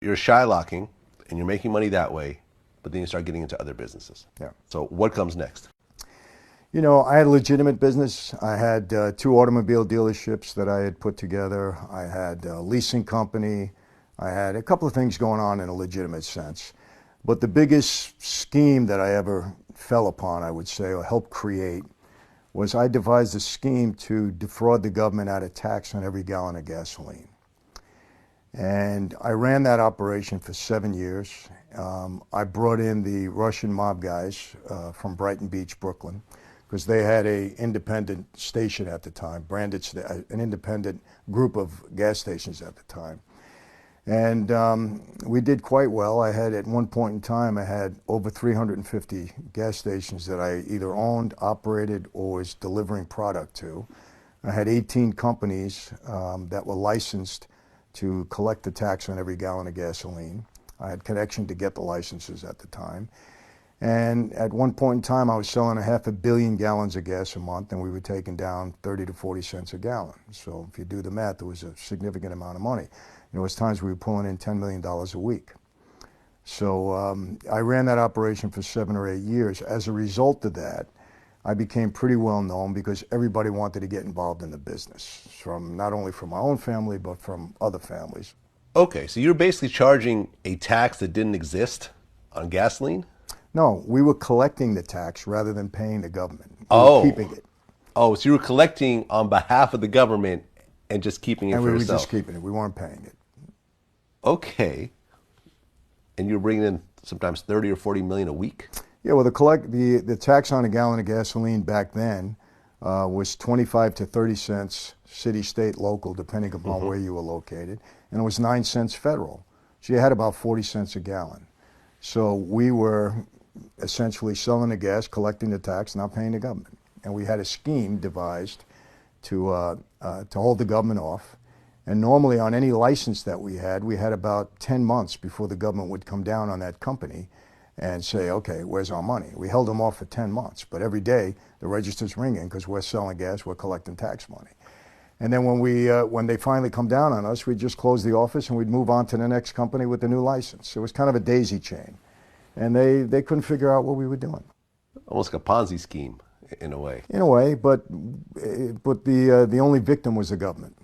you're Shylocking and you're making money that way, but then you start getting into other businesses. Yeah. So what comes next? You know, I had a legitimate business. I had two automobile dealerships that I had put together. I had a leasing company. I had a couple of things going on in a legitimate sense. But the biggest scheme that I ever fell upon, I would say, or helped create, was I devised a scheme to defraud the government out of tax on every gallon of gasoline. And I ran that operation for 7 years. I brought in the Russian mob guys from Brighton Beach, Brooklyn, because they had a independent station at the time, an independent group of gas stations at the time. And we did quite well. I had, at one point in time, I had over 350 gas stations that I either owned, operated, or was delivering product to. I had 18 companies that were licensed to collect the tax on every gallon of gasoline. I had connection to get the licenses at the time. And at one point in time, I was selling 500 million gallons of gas a month, and we were taking down 30 to 40 cents a gallon. So if you do the math, it was a significant amount of money. There was times we were pulling in $10 million a week. So I ran that operation for 7 or 8 years. As a result of that, I became pretty well known because everybody wanted to get involved in the business, from not only from my own family, but from other families. Okay, so you're basically charging a tax that didn't exist on gasoline? No, we were collecting the tax rather than paying the government. We were Oh. keeping it. Oh, so you were collecting on behalf of the government and just keeping it And for we were yourself. just keeping it. We weren't paying it. Okay. And you're bringing in sometimes 30 or 40 million a week? Yeah, well, the tax on a gallon of gasoline back then was 25 to 30 cents city, state, local, depending upon where you were located, and it was 9 cents federal. So you had about 40 cents a gallon. So we were essentially selling the gas, collecting the tax, not paying the government. And we had a scheme devised to hold the government off. And normally on any license that we had about 10 months before the government would come down on that company and say, okay, where's our money? We held them off for 10 months, but every day the register's ringing because we're selling gas, we're collecting tax money. And then when they finally come down on us, we'd just close the office and we'd move on to the next company with the new license. It was kind of a daisy chain. And they couldn't figure out what we were doing. Almost like a Ponzi scheme in a way. In a way, but the only victim was the government.